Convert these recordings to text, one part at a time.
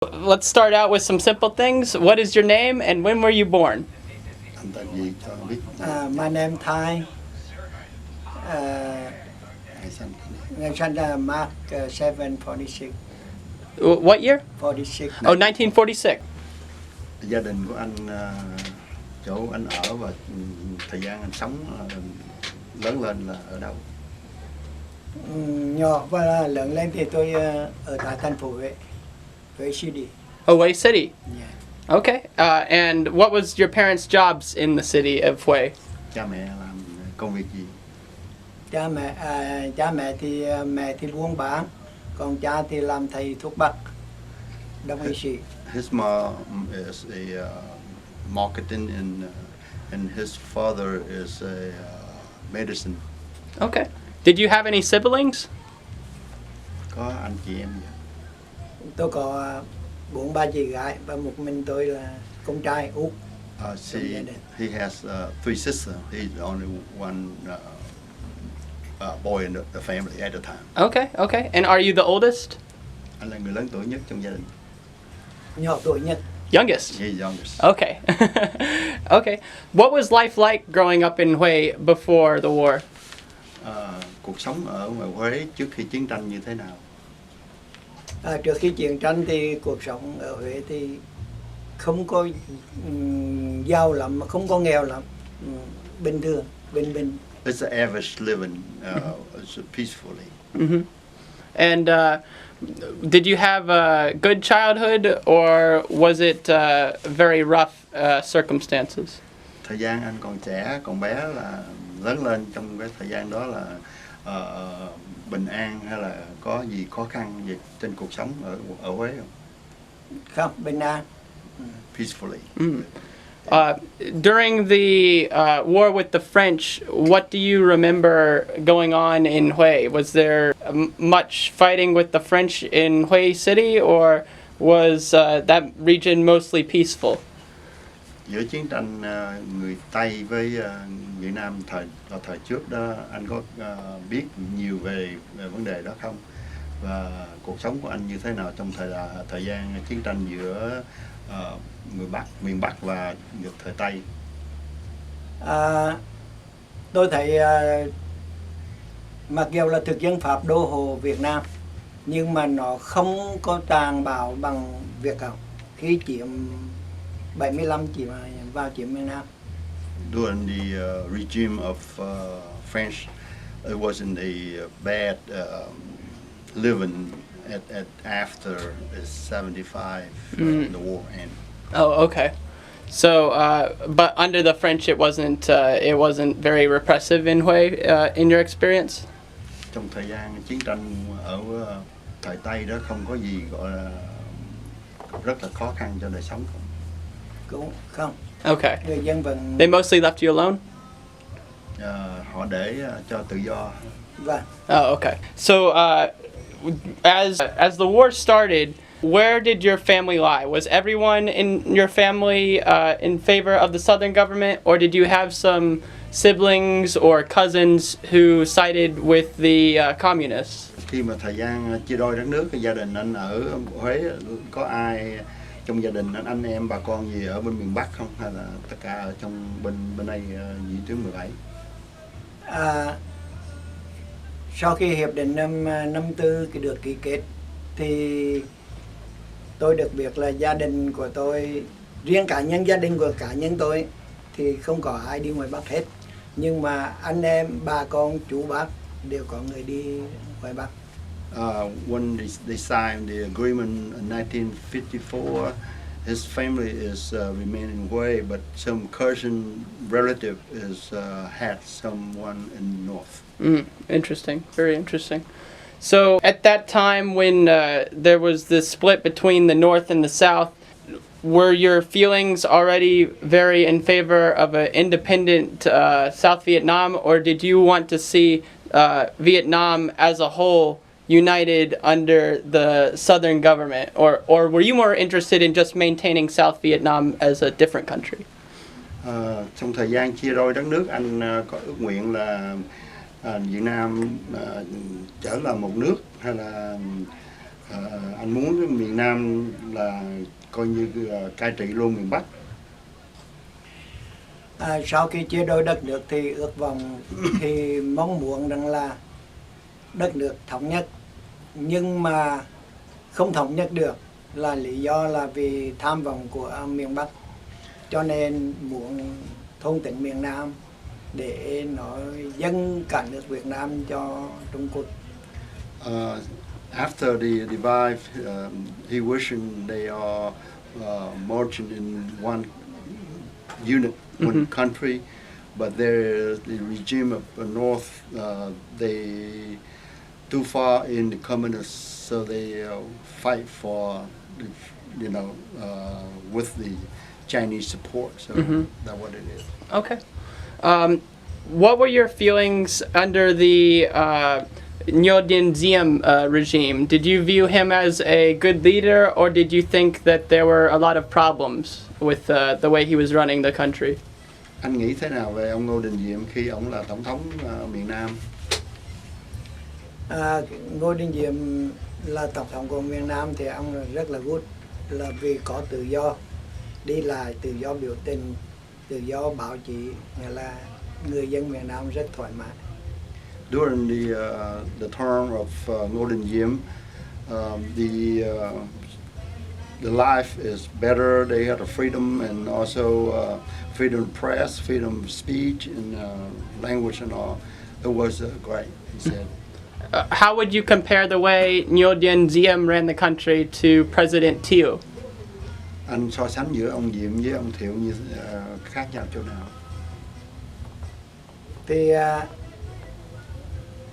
Let's start out with some simple things. What is your name and when were you born? Anh tên gì cho biết. My name Thái. Ngày sinh. Ngày sinh là March 746. What year? 46. Oh, 1946. Gia đình của anh, chỗ anh ở và thời gian anh sống lớn lên là ở đâu? Nhỏ và lớn lên thì tôi ở tại thành phố Huế, Huế City. Oh, Huế City. Yeah. Okay. And what was your parents' jobs in the city of Huế? Cha mẹ làm công việc gì? Cha mẹ thì buôn bán, còn cha thì làm thầy thuốc bắc, đông y sĩ. His mom is a marketing and his father is a medicine. Okay. Did you have any siblings? Có anh chị em gì? Tôi có 4 chị gái và một mình tôi là con trai út. He has 3 sisters. He's the only one boy in the family at the time. Okay, okay. And are you the oldest? Anh là người lớn tuổi nhất trong gia đình. Nhỏ tuổi nhất. Youngest? He's youngest. Okay. Okay. What was life like growing up in Huế before the war? Cuộc sống ở ngoài Huế trước khi chiến tranh như thế nào? Trước khi chiến tranh thì cuộc sống ở Huế thì không có giàu lắm, mà không có nghèo lắm, bình thường, bình. It's an average living, peacefully. Mm-hmm. And did you have a good childhood or was it very rough circumstances? Thời gian anh còn trẻ, còn bé là lớn lên trong cái thời gian đó là bình an hay là có gì khó khăn gì trên cuộc sống ở Huế không? Không, bình an. Peacefully. Mm. During the war with the French, what do you remember going on in Huế? Was there much fighting with the French in Huế City, or was that region mostly peaceful? Giữa chiến tranh người Tây với Việt Nam thời trước đó, anh có biết nhiều về vấn đề đó không? Và cuộc sống của anh như thế nào trong thời gian chiến tranh giữa miền Bắc và thời Tây? Tôi thấy mặc dù là thực dân Pháp đô hộ Việt Nam, nhưng mà nó không có tàn bạo bằng Việt Cộng khi chiếm 75 chỉ vào chiếm miền Nam. During the regime of French, it wasn't a bad living at after the 75 the war ended. Oh, okay. So, but under the French, it wasn't very repressive in Huế, in your experience. Trong thời gian chiến tranh ở thời Tây đó không có gì gọi là rất là khó khăn cho đời sống không? Cũng không. Okay. Người dân vẫn. They mostly left you alone? Họ để cho tự do. Vâng. Oh, okay. So, as the war started, where did your family lie? Was everyone in your family in favor of the Southern government, or did you have some siblings or cousins who sided with the communists? Khi mà thời gian chia đôi đất nước, cái gia đình anh ở Huế có ai trong gia đình anh em bà con gì ở bên miền Bắc không, hay là tất cả ở trong bên đây vị tuyến 17? Sau khi hiệp định năm 54 được ký kết thì tôi được biết là gia đình của tôi, riêng gia đình của cá nhân tôi thì không có ai đi ngoài Bắc hết, nhưng mà anh em bà con chú bác đều có người đi ngoài Bắc. When they signed the agreement in 1954, his family is remaining in Huế, but some cousin relative had someone in north. Interesting, very interesting. So at that time when there was this split between the North and the South, were your feelings already very in favor of an independent South Vietnam, or did you want to see Vietnam as a whole united under the Southern government, or were you more interested in just maintaining South Vietnam as a different country? Trong thời gian chia đôi đất nước, anh có ước nguyện là Việt Nam trở là một nước, hay là Anh muốn cái miền Nam là coi như cai trị luôn miền Bắc. Sau khi chia đôi đất nước thì ước vọng thì mong muốn rằng là đất nước thống nhất, nhưng mà không thống nhất được là lý do là vì tham vọng của miền Bắc, cho nên muốn thôn tính miền Nam để nó dâng cả nước Việt Nam cho Trung Quốc. After the divide, he wishing they are marching in one unit, one country, but the regime of the North, they too far in the communists, so they fight for, with the Chinese support. So that's what it is. Okay. What were your feelings under the Ngo Dinh Diem regime? Did you view him as a good leader, or did you think that there were a lot of problems with the way he was running the country? Anh nghĩ thế nào về ông Ngô Đình Diệm khi ông là tổng thống miền Nam? Ngô Đình Diệm là tổng thống của miền Nam thì ông rất là good, là vì có tự do đi lại, tự do biểu tình, tự do báo chí, nghĩa là người dân miền Nam rất thoải mái. During the term of Ngô Đình Diệm, the life is better. They had a freedom and also freedom of press, freedom of speech, and language and all. It was great, he said. How would you compare the way Ngo Dinh Diem ran the country to President Thieu? Anh so sánh giữa ông Diệm với ông Thiệu như khác nhau chỗ nào? Thì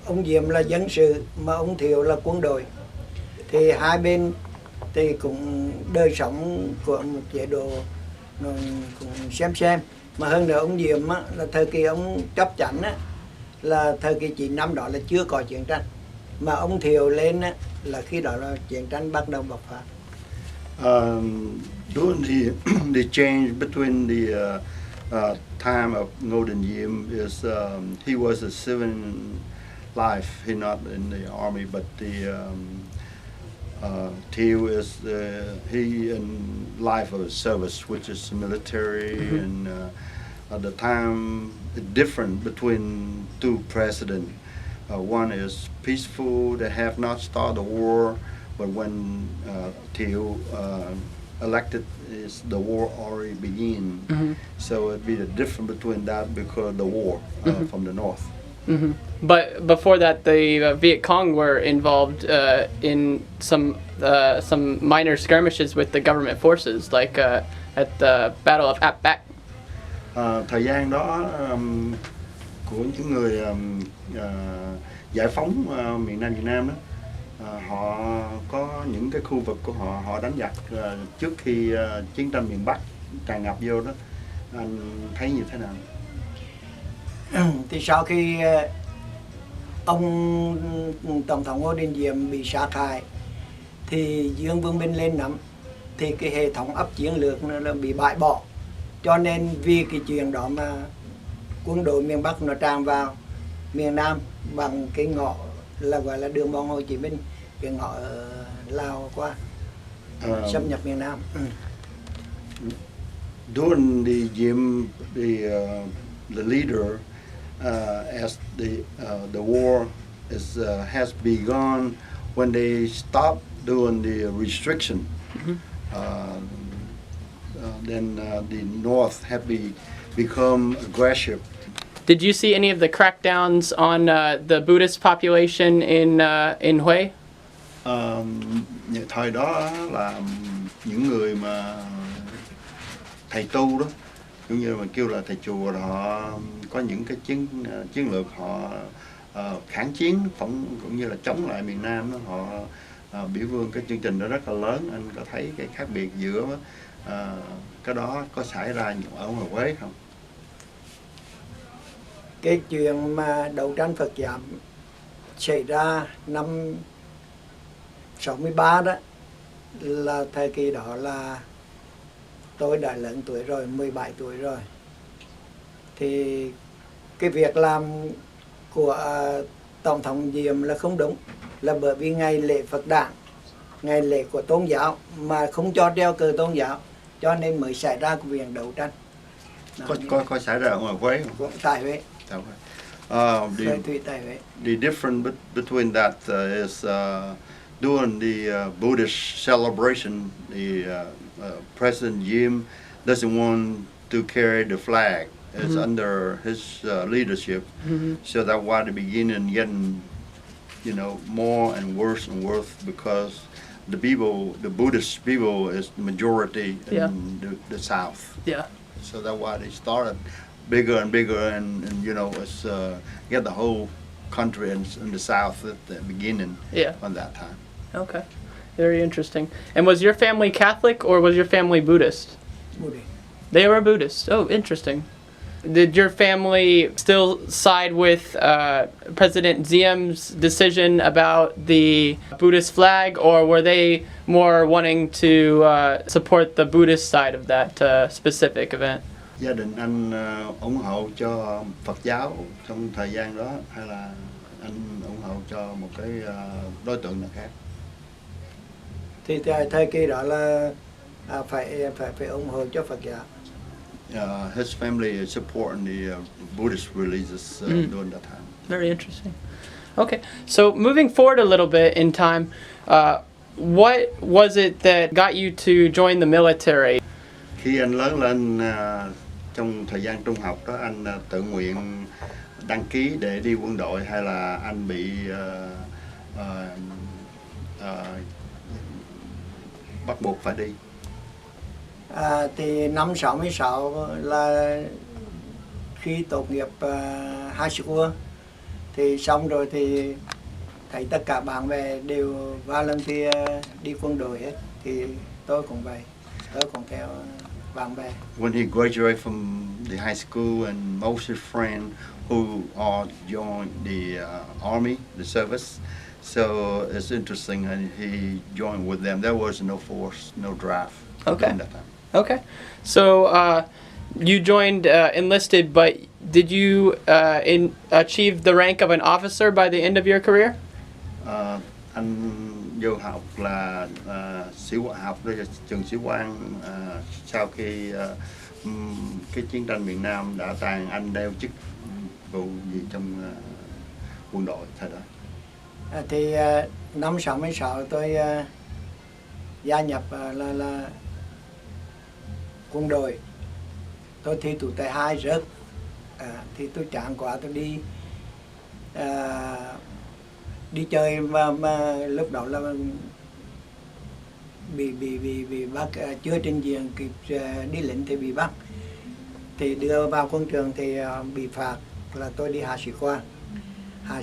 ông Diệm là dân sự mà ông Thiệu là quân đội, thì hai bên thì cũng đời sống của một chế độ nó cũng xem, mà hơn nữa ông Diệm á, là thời kỳ ông chấp chắn á, là thời kỳ 9 năm đó là chưa có chiến tranh, mà ông Thiệu lên á, là khi đó là chiến tranh bắt đầu bộc phát. During the change between the time of Ngô Đình Diệm is he was a civilian life. He not in the army, but the Thieu is he in life of service, which is military, and at the time different between two presidents. One is peaceful; they have not started a war, but when Thieu elected, the war already began. So it'd be the difference between that because the war from the north. But before that, the Viet Cong were involved in some minor skirmishes with the government forces, like at the Battle of Ap Bac. Thời gian đó của những người giải phóng miền Nam Việt Nam đó, họ có những cái khu vực của họ đánh giặc trước khi chiến tranh miền Bắc tràn ngập vô đó. Anh thấy như thế nào? Thì sau khi ông tổng thống Ngô Đình Diệm bị sát hại thì Dương Vương Minh lên nắm, thì cái hệ thống ấp chiến lược nó bị bãi bỏ, cho nên vì cái chuyện đó mà quân đội miền Bắc nó tràn vào miền Nam bằng cái ngõ là gọi là đường mòn Hồ Chí Minh, cái ngõ Lào qua xâm nhập miền Nam. During the Diệm, the leader, as the war has begun, when they stopped doing the restriction, then the North had become aggressive. Did you see any of the crackdowns on the Buddhist population in Hue? Thời đó là những người mà thầy tu đó, cũng như mà kêu là thầy chùa, họ có những cái chiến lược họ kháng chiến cũng như là chống lại miền Nam đó, họ biểu dương cái chương trình đó rất là lớn. Anh có thấy cái khác biệt giữa cái đó có xảy ra ở ngoài Huế không? Cái chuyện mà đấu tranh Phật giáo xảy ra năm 63 đó, là thời kỳ đó là tôi đã lớn tuổi rồi, 17 tuổi rồi. Thì cái việc làm của Tổng thống Diệm là không đúng, là bởi vì ngày lễ Phật đản ngày lễ của tôn giáo mà không cho treo cờ tôn giáo, cho nên mới xảy ra cái việc đấu tranh. Có xảy ra ở ngoài Huế không? Cũng tại Huế. Khơi thủy tại Huế. The difference between that is during the Buddhist celebration, the President Jim doesn't want to carry the flag. It's under his leadership, so that's why the beginning getting, more and worse because the Buddhist people is the majority in the South. Yeah. So that's why they started bigger and bigger, and it's get the whole country in the South at the beginning. Yeah. On that time. Okay. Very interesting. And was your family Catholic or was your family Buddhist? Buddhist. They were Buddhist. Oh, interesting. Did your family still side with President Diem's decision about the Buddhist flag, or were they more wanting to support the Buddhist side of that specific event? Gia đình anh ủng hộ cho Phật giáo trong thời gian đó, hay là anh ủng hộ cho một cái đối tượng nào khác? Thì thời kỳ đó là phải ủng hộ cho Phật giáo. His family is supporting the Buddhist religious during that time. Very interesting. Okay, so moving forward a little bit in time, what was it that got you to join the military? Khi anh lớn lên, trong thời gian trung học đó, anh tự nguyện đăng ký để đi quân đội, hay là anh bị bắt buộc phải đi? Thì năm 66 là khi tốt nghiệp high school thì xong rồi thì thấy tất cả bạn bè đều volunteer đi quân đội hết, thì tôi cũng vậy, tôi cũng theo bạn bè. When he graduated from the high school, and most of his friends who all joined the army, the service, so it's interesting, and he joined with them. There was no force, no draft. Okay. During that time. Okay, so you joined enlisted, but did you achieve the rank of an officer by the end of your career? Anh vô học là học ở trường sĩ quan. Sau khi cái chiến tranh miền Nam đã tàn, anh đeo chức vụ gì trong quân đội thời đó? Thì năm 66 tôi gia nhập là quân đội. Tôi thi tủ tài 2 rớt, thì tôi chán quá, tôi đi chơi, mà lúc đó là bị bắt, chưa trình diện kịp đi lính thì bị bắt, thì đưa vào quân trường thì bị phạt, là tôi đi hạ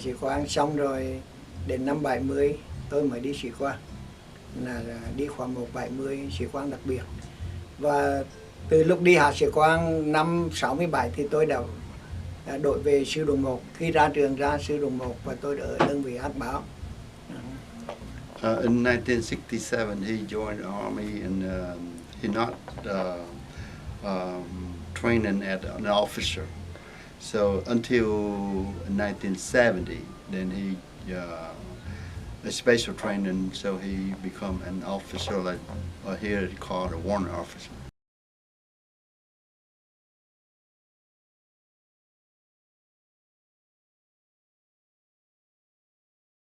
sĩ quan xong rồi đến năm 70 tôi mới đi sĩ quan, là đi khóa 170 sĩ quan đặc biệt. Và từ lúc đi hạ sĩ quan năm 67 thì tôi đã đổi về sư đoàn 1. Khi ra trường ra sư đoàn 1 và tôi ở đơn vị áp báo. In 1967, he joined the army, and he not training as an officer. So until 1970, then he a special training, so he become an officer, like here called a warrant officer.